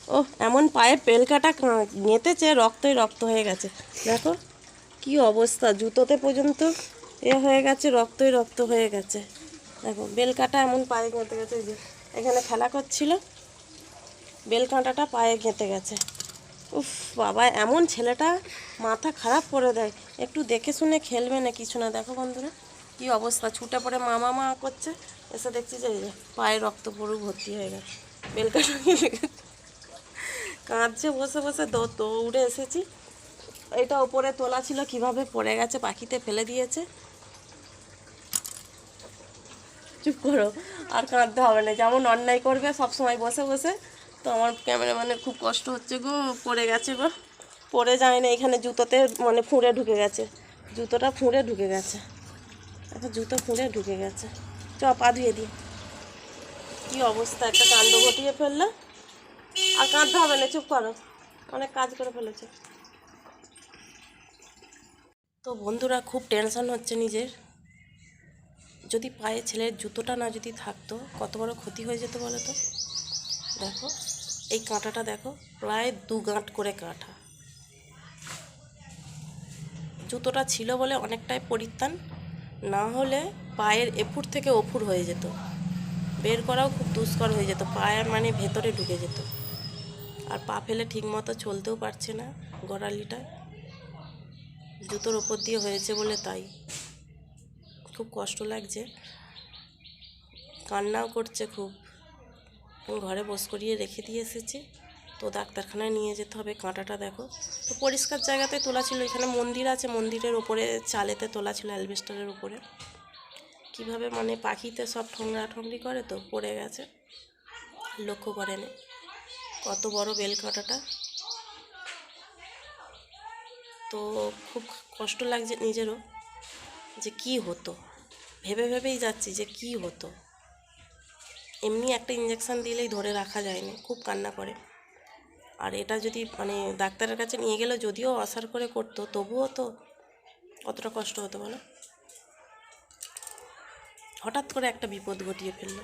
ও এমন পায়ে পেলকাটা গেঁথেছে, রক্তই রক্ত হয়ে গেছে। দেখো কি অবস্থা, জুতোতে পর্যন্ত হয়ে গেছে, রক্তই রক্ত হয়ে গেছে। দেখো বেলকাটা এমন পায়ে গেঁথে গেছে, যে এখানে খেলা করছিল, বেল কাঁটাটা পায়ে গেঁথে গেছে। উফ বাবা, এমন ছেলেটা মাথা খারাপ করে দেয়, একটু দেখে শুনে খেলবে না কিছু না। দেখো বন্ধুরা কি অবস্থা, ছুটে পড়ে মা করছে, এসে দেখছি যে পায়ে রক্ত পুরো ভর্তি হয়ে গেছে, বেল কাঁটা গেলে কাঁদছে বসে বসে, দৌড়ে এসেছি। এটা ওপরে তোলা ছিল, কিভাবে পড়ে গেছে, পাখিতে ফেলে দিয়েছে। চুপ করো, আর কাঁদতে হবে না, যেমন অন্যায় করবে সব সময় বসে বসে। তো আমার ক্যামেরাম্যানের খুব কষ্ট হচ্ছে গো, পড়ে গেছে গো, পড়ে যায় না, এখানে জুতোতে মানে ফুঁড়ে ঢুকে গেছে, জুতোটা ফুঁড়ে ঢুকে গেছে, এখন জুতো ফুঁড়ে ঢুকে গেছে। চ পা ধুয়ে দিই। কী অবস্থা, একটা কাণ্ড ঘটিয়ে ফেললো। আর কাঁদতে হবে না, চুপ করো, অনেক কাজ করে ফেলেছে। তো বন্ধুরা খুব টেনশন হচ্ছে নিজের, যদি পায়ে ছেলের জুতোটা না যদি থাকতো কত বড় ক্ষতি হয়ে যেত বলো তো। দেখো এই কাঁটাটা দেখো, প্রায় 2 গাঁট করে কাঁটা। জুতোটা ছিল বলে অনেকটাই পরিত্রাণ, না হলে পায়ের এফুট থেকে ওফুট হয়ে যেত, বের করাও খুব দুষ্কর হয়ে যেত, পায়ের মানে ভেতরে ঢুকে যেত। আর পা ফেলে ঠিক মতো চলতেও পারছে না, গোড়ালিটা জুতোর ওপর দিয়ে হয়েছে বলে তাই খুব কষ্ট লাগছে, কান্নাও করছে খুব। ঘরে বস করিয়ে রেখে দিয়ে এসেছি, তো ডাক্তারখানায় নিয়ে যেতে হবে। কাঁটাটা দেখো, তো পরিষ্কার জায়গাতে তোলা ছিল, এখানে মন্দির আছে, মন্দিরের ওপরে চালেতে তোলা ছিল, অ্যালবেস্টারের উপরে। কিভাবে মানে পাখিতে সব ঠোংরা ঠোংরি করে, তো পড়ে গেছে, লক্ষ্য করেনি। কত বড় বেল কাঁটাটা, তো খুব কষ্ট লাগছে নিজেরও, যে কি হতো, ভেবে ভেবেই যাচ্ছি যে কি হতো। এমনি একটা ইঞ্জেকশান দিলেই ধরে রাখা যায়নি, খুব কান্না করে। আর এটা যদি মানে ডাক্তারের কাছে নিয়ে গেলে যদিও অসার করে করতো, তবুও তো কতটা কষ্ট হতো বলো। হঠাৎ করে একটা বিপদ ঘটিয়ে ফেললো।